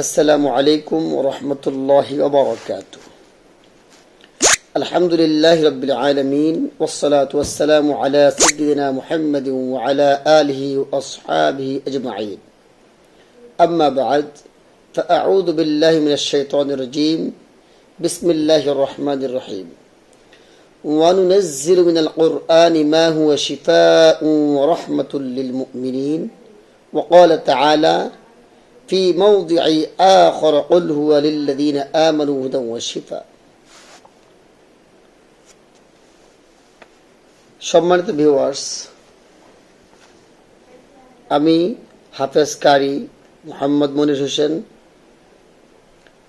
السلام عليكم ورحمة الله وبركاته. الحمد لله رب العالمين والصلاة والسلام على سيدنا محمد وعلى آله وأصحابه أجمعين. أما بعد فأعوذ بالله من الشيطان الرجيم. بسم الله الرحمن الرحيم. وننزل من القرآن ما هو شفاء ورحمة للمؤمنين. وقال تعالى في موضع آخر قل هو للذين آمنوا هدى وشفاء. সম্মানিত ভিউয়ার্স, আমি হাফেজ কারি মোহাম্মদ মনির হোসেন,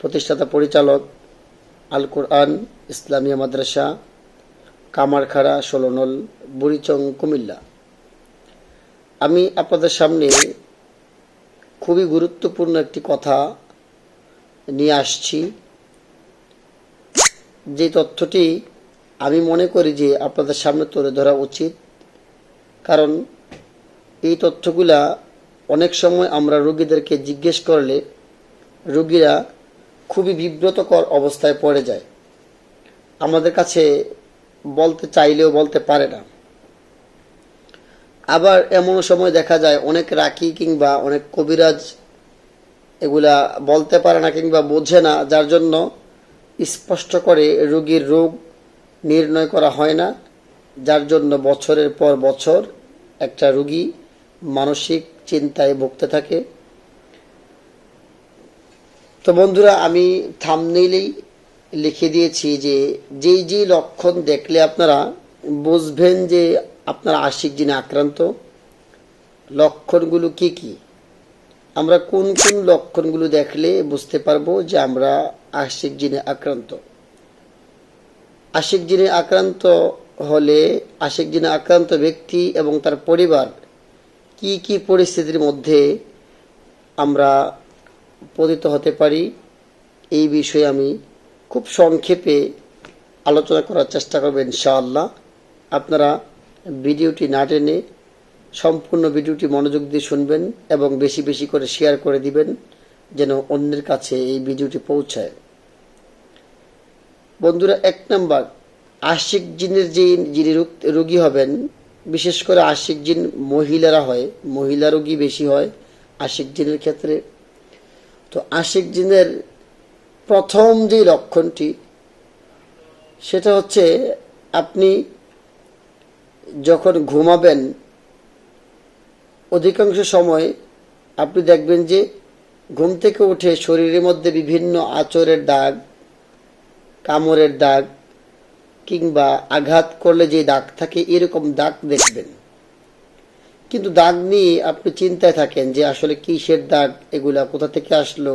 প্রতিষ্ঠাতা পরিচালক আল কোরআন ইসলামিয়া মাদ্রাসা, কামারখাড়া ১৬ নং, বুড়িচং, কুমিল্লা। আমি আপনাদের সামনে খুবই গুরুত্বপূর্ণ একটি কথা নিয়ে আসছি, যে তথ্যটি আমি মনে করি যে আপনাদের সামনে তুলে ধরা উচিত। কারণ এই তথ্যগুলা অনেক সময় আমরা রোগীদেরকে জিজ্ঞেস করলে রোগীরা খুবই বিব্রতকর অবস্থায় পড়ে যায়, আমাদের কাছে বলতে চাইলেও বলতে পারে না। আবার এমন সময় দেখা যায় অনেক রাকি কিংবা অনেক কবিরাজ এগুলা বলতে পারে না কিংবা বোঝে না, যার জন্য স্পষ্ট করে রোগীর রোগ নির্ণয় করা হয় না, যার জন্য বছরের পর বছর একটা রোগী মানসিক চিন্তায় ভুগতে থাকে। তো বন্ধুরা, আমি থাম্বনেইলেই লিখে দিয়েছি যে যেই লক্ষণ দেখলে আপনারা বুঝবেন যে আপনার আশিক জিনে আক্রান্ত। লক্ষণগুলো কি কি, আমরা কোন কোন লক্ষণগুলো দেখলে বুঝতে পারবো যে আমরা আশিক জিনে আক্রান্ত। আশিক জিনে আক্রান্ত হলে আশিক জিনে আক্রান্ত ব্যক্তি এবং তার পরিবার কি কি পরিস্থিতির মধ্যে আমরা পতিত হতে পারি, এই বিষয়ে আমি খুব সংক্ষেপে আলোচনা করার চেষ্টা করব ইনশাআল্লাহ। আপনারা ভিডিওটি না টেনে সম্পূর্ণ ভিডিওটি মনোযোগ দিয়ে শুনবেন এবং বেশি বেশি করে শেয়ার করে দিবেন, যেন অন্যের কাছে এই ভিডিওটি পৌঁছায়। বন্ধুরা, ১ নাম্বার, আশিক জিনের যিনি রোগী হবেন, বিশেষ করে আশিক জিন মহিলারা হয়, মহিলা রোগী বেশি হয় আশিক জিনের ক্ষেত্রে। তো আশিক জিনের প্রথম যে লক্ষণটি সেটা হচ্ছে, আপনি যখন ঘুমাবেন অধিকাংশ সময় আপনি দেখবেন যে ঘুম থেকে উঠে শরীরের মধ্যে বিভিন্ন আঁচড়ের দাগ, কামড়ের দাগ কিংবা আঘাত করলে যে দাগ থাকে এরকম দাগ দেখবেন। কিন্তু দাগ নিয়ে আপনি চিন্তায় থাকেন যে আসলে কিসের দাগ, এগুলা কোথা থেকে আসলো,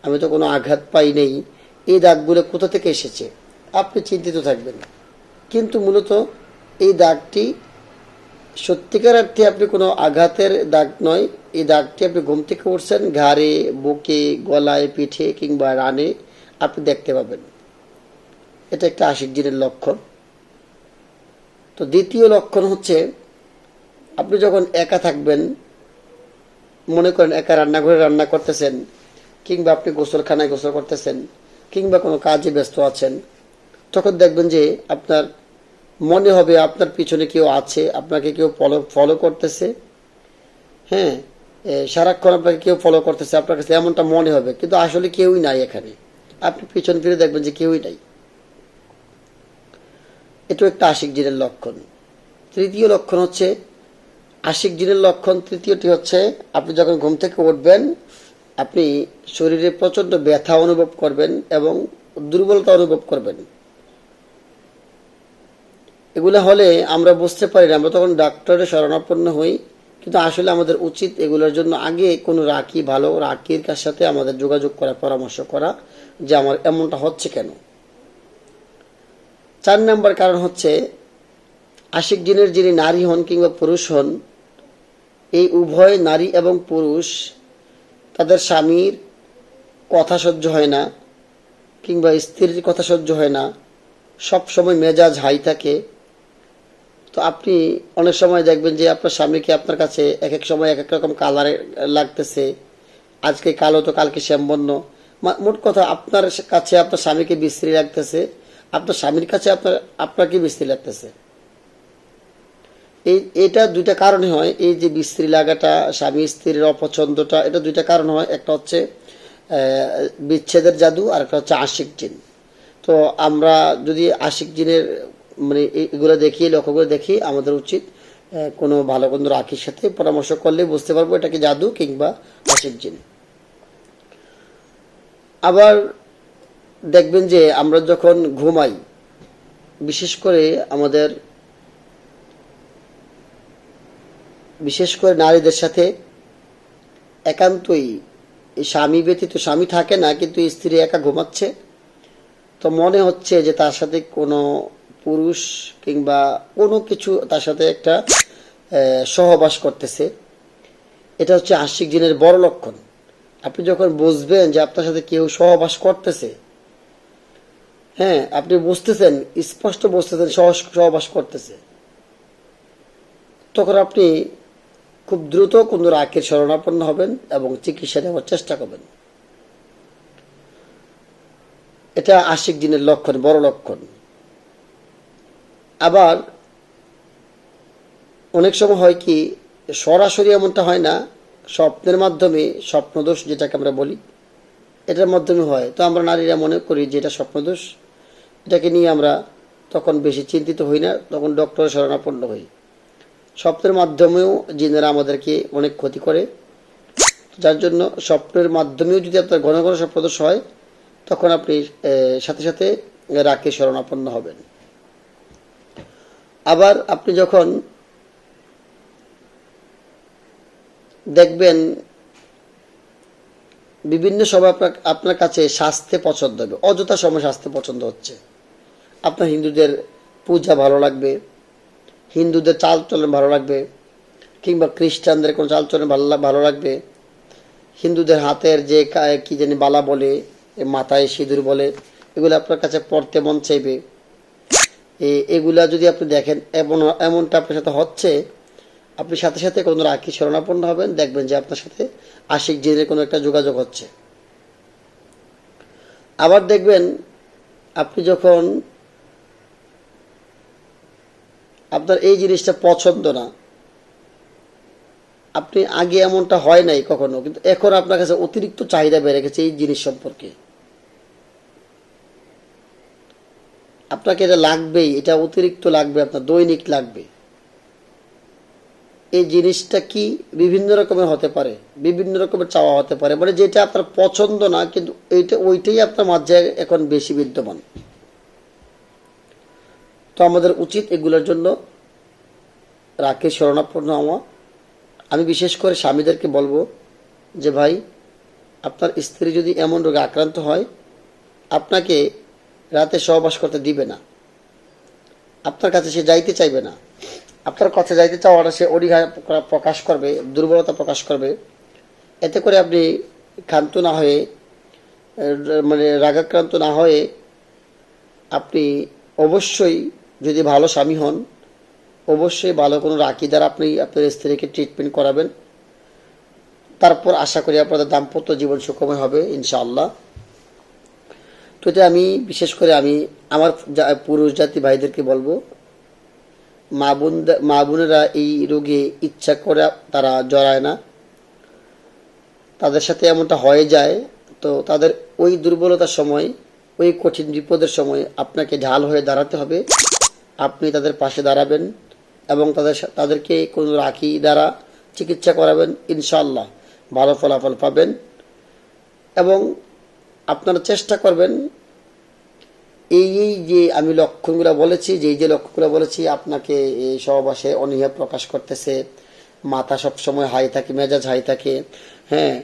আমি তো কোনো আঘাত পাই নেই, এই দাগগুলো কোথা থেকে এসেছে, আপনি চিন্তিত থাকবেন। কিন্তু মূলত এই দাগটি সত্যিকার অর্থে আপনি কোনো আঘাতের দাগ নয়, এই দাগটি আপনি ঘুম থেকে উঠছেন ঘাড়ে, বুকে, গলায়, পিঠে কিংবা রানে আপনি দেখতে পাবেন। এটা একটা আশিক জিনের লক্ষণ। তো দ্বিতীয় লক্ষণ হচ্ছে, আপনি যখন একা থাকবেন, মনে করেন একা রান্নাঘরে রান্না করতেছেন কিংবা আপনি গোসলখানায় গোসল করতেছেন কিংবা কোনো কাজে ব্যস্ত আছেন, তখন দেখবেন যে আপনার মনে হবে আপনার পিছনে কেউ আছে, আপনাকে কেউ ফলো করতেছে। হ্যাঁ, সারাক্ষণ আপনাকে কেউ ফলো করতেছে, আপনার কাছে এমনটা মনে হবে, কিন্তু আসলে কেউই নাই এখানে। আপনি পিছন ফিরে দেখবেন যে কেউই নাই। এটা একটা আশিক জিনের লক্ষণ। তৃতীয় লক্ষণ হচ্ছে, আশিক জিনের লক্ষণ তৃতীয়টি হচ্ছে, আপনি যখন ঘুম থেকে উঠবেন আপনি শরীরে প্রচণ্ড ব্যথা অনুভব করবেন এবং দুর্বলতা অনুভব করবেন। এগুলো হলে আমরা বুঝতে পারি না, আমরা তখন ডাক্তারের শরণাপন্ন হই, কিন্তু আসলে আমাদের উচিত এগুলোর জন্য আগে কোনো ভালো রাকির সাথে আমাদের যোগাযোগ করা, পরামর্শ করা যে আমার এমনটা হচ্ছে কেন। ৪ নাম্বার কারণ হচ্ছে, আশিক জিনের যিনি নারী হন কিংবা পুরুষ হন, এই উভয় নারী এবং পুরুষ তাদের স্বামীর কথা সহ্য হয় না কিংবা স্ত্রীর কথা সহ্য হয় না, সব সময় মেজাজ হাই থাকে। তো আপনি অনেক সময় দেখবেন যে আপনার স্বামীকে আপনার কাছে এক এক সময় এক এক রকম কালারে লাগতেছে, আজকে কালো তো কালকে শ্যামবর্ণ। মোট কথা আপনার কাছে আপনার স্বামীকে বিশ্রী লাগতেছে, আপনার স্বামীর কাছে আপনাকে বিশ্রী লাগতেছে। এটা দুইটা কারণে হয়। এই যে বিশ্রী লাগাটা, স্বামী স্ত্রীর অপছন্দটা, এটা দুইটা কারণ হয়। একটা হচ্ছে বিচ্ছেদের জাদু, আর একটা হচ্ছে আশিক জিন। তো আমরা যদি আশিক জিনের মানে এগুলো দেখি, লক্ষ্যগুলো দেখি, আমাদের উচিত কোনো ভালো কোনো রাখির সাথে পরামর্শ করলে বুঝতে পারবো এটা কি জাদু কিংবা আশিক জিন। আবার দেখবেন যে আমরা যখন ঘুমাই, বিশেষ করে নারীদের সাথে একান্তই স্বামী ব্যতীত, স্বামী থাকে না কিন্তু স্ত্রী একা ঘুমাচ্ছে, তো মনে হচ্ছে যে তার সাথে কোনো পুরুষ কিংবা কোনো কিছু তার সাথে একটা সহবাস করতেছে। এটা হচ্ছে আশিক জিনের বড় লক্ষণ। আপনি যখন বুঝবেন যে আপনার সাথে কেউ সহবাস করতেছে, হ্যাঁ আপনি বুঝতেছেন, স্পষ্ট বুঝতেছেন সহবাস করতেছে, তখন আপনি খুব দ্রুত কোন রাকের শরণাপন্ন হবেন এবং চিকিৎসা নেওয়ার চেষ্টা করবেন। এটা আশিক জিনের লক্ষণ, বড় লক্ষণ। আবার অনেক সময় হয় কি, সরাসরি এমনটা হয় না, স্বপ্নের মাধ্যমে, স্বপ্নদোষ যেটাকে আমরা বলি, এটার মাধ্যমে হয়। তো আমরা নারীরা মনে করি যে এটা স্বপ্নদোষ, এটাকে নিয়ে আমরা তখন বেশি চিন্তিত হই না, তখন ডক্টরের শরণাপন্ন হই। স্বপ্নের মাধ্যমেও জিনেরা আমাদেরকে অনেক ক্ষতি করে, যার জন্য স্বপ্নের মাধ্যমেও যদি আপনার ঘন ঘন স্বপ্নদোষ হয়, তখন আপনি সাথে সাথে রাকে শরণাপন্ন হবেন। আবার আপনি যখন দেখবেন বিভিন্ন সময় আপনার কাছে স্বাস্থ্য পছন্দ হবে, অযথা সময় স্বাস্থ্য পছন্দ হচ্ছে, আপনার হিন্দুদের পূজা ভালো লাগবে, হিন্দুদের চালচলন ভালো লাগবে, কিংবা খ্রিস্টানদের কোনো চালচলন ভালো লাগবে, হিন্দুদের হাতের যে কি জানি বালা বলে, মাথায় সিঁদুর বলে, এগুলো আপনার কাছে পড়তে মন চাইবে। এগুলা যদি আপনি দেখেন এমনটা আপনার সাথে হচ্ছে, আপনি সাথে সাথে কোনো রাখি শরণাপন্ন হবেন, দেখবেন যে আপনার সাথে আশিক জিনের কোনো একটা যোগাযোগ হচ্ছে। আবার দেখবেন আপনি যখন আপনার এই জিনিসটা পছন্দ না, আপনি আগে এমনটা হয় নাই কখনো, কিন্তু এখন আপনার কাছে অতিরিক্ত চাহিদা বেড়ে গেছে এই জিনিস সম্পর্কে, আপনাকে এটা লাগবেই, এটা অতিরিক্ত লাগবে, আপনার দৈনিক লাগবে। এই জিনিসটা কি বিভিন্ন রকমের হতে পারে, বিভিন্ন রকমের চাওয়া হতে পারে, মানে যেটা আপনার পছন্দ না কিন্তু ওইটাই আপনার মাঝে এখন বেশি বিদ্যমান। তো আমাদের উচিত এগুলোর জন্য রাকে শরণাপন্ন হওয়া। আমি বিশেষ করে স্বামীদেরকে বলবো যে ভাই, আপনার স্ত্রী যদি এমন রোগে আক্রান্ত হয়, আপনাকে রাতে সহবাস করতে দিবে না, আপনার কাছে সে যাইতে চাইবে না, আপনার কাছে যাইতে চাওয়াটা সে অনীহা প্রকাশ করবে, দুর্বলতা প্রকাশ করবে। এতে করে আপনি ক্ষান্ত না হয়ে, মানে রাগাক্রান্ত না হয়ে, আপনি অবশ্যই যদি ভালো স্বামী হন, অবশ্যই ভালো কোনো রাখি দ্বারা আপনি আপনার স্ত্রীকে ট্রিটমেন্ট করাবেন। তারপর আশা করি আপনাদের দাম্পত্য জীবন সুখময় হবে ইনশাআল্লাহ। তো এটা আমি বিশেষ করে আমার পুরুষ জাতি ভাইদেরকে বলবো, মা বোনেরা এই রোগে ইচ্ছা করে তারা জড়ায় না, তাদের সাথে এমনটা হয়ে যায়। তো তাদের ওই দুর্বলতার সময়, ওই কঠিন বিপদের সময় আপনাকে ঢাল হয়ে দাঁড়াতে হবে। আপনি তাদের পাশে দাঁড়াবেন এবং তাদেরকে কোনো রাখি দ্বারা চিকিৎসা করাবেন, ইনশাআল্লাহ ভালো ফলাফল পাবেন। এবং আপনারা চেষ্টা করবেন এই যে আমি লক্ষণগুলো বলেছি, যে লক্ষণগুলো বলেছি, আপনাকে এই সহবাসে অনীহা প্রকাশ করতেছে, মাথা সবসময় হাই থাকে, মেজাজ হাই থাকে, হ্যাঁ,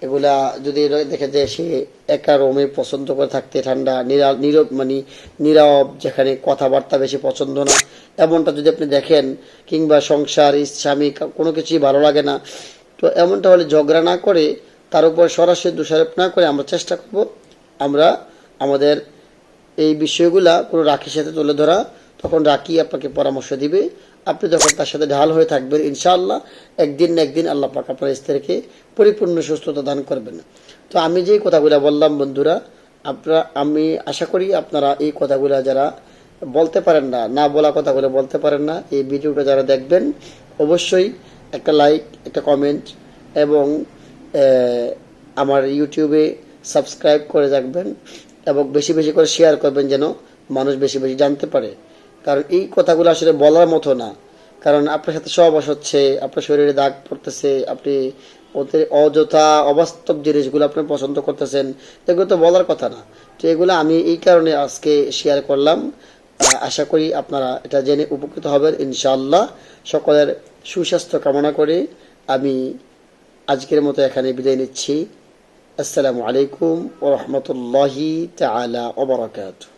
এগুলা যদি দেখে যে সে একা রুমে পছন্দ করে থাকতে, ঠান্ডা নীরব, মানে নীরব, যেখানে কথাবার্তা বেশি পছন্দ না, এমনটা যদি আপনি দেখেন, কিংবা সংসার স্বামী কোনো কিছুই ভালো লাগে না, তো এমনটা হলে ঝগড়া না করে, তার উপর সরাসরি দোষারোপ না করে আমরা চেষ্টা করব আমরা আমাদের এই বিষয়গুলা কোনো রাখির সাথে তুলে ধরা। তখন রাখি আপনাকে পরামর্শ দিবে, আপনি যখন তার সাথে ঢাল হয়ে থাকবেন, ইনশাআল্লাহ একদিন না একদিন আল্লাহ পাক আপনার স্ত্রীকে পরিপূর্ণ সুস্থতা দান করবেন। তো আমি যে কথাগুলো বললাম বন্ধুরা, আমি আশা করি আপনারা এই কথাগুলো যারা বলতে পারেন না, না বলা কথাগুলো বলতে পারেন না, এই ভিডিওটা যারা দেখবেন অবশ্যই একটা লাইক, একটা কমেন্ট এবং আমার ইউটিউবে সাবস্ক্রাইব করে রাখবেন এবং বেশি বেশি করে শেয়ার করবেন যেন মানুষ বেশি বেশি জানতে পারে। কারণ এই কথাগুলো আসলে বলার মতো না, কারণ আপনার সাথে সহবাস হচ্ছে, আপনার শরীরে দাগ পড়তেছে, আপনি ওদের অযথা অবাস্তব জিনিসগুলো আপনি পছন্দ করতেছেন, এগুলো তো বলার কথা না। তো এগুলো আমি এই কারণে আজকে শেয়ার করলাম। আশা করি আপনারা এটা জেনে উপকৃত হবেন ইনশাআল্লাহ। সকলের সুস্বাস্থ্য কামনা করে আমি আজকের মতো এখানে বিদায় নিচ্ছি। আসসালামু আলাইকুম ওয়া রাহমাতুল্লাহি তাআলা ওয়া বারাকাতুহু।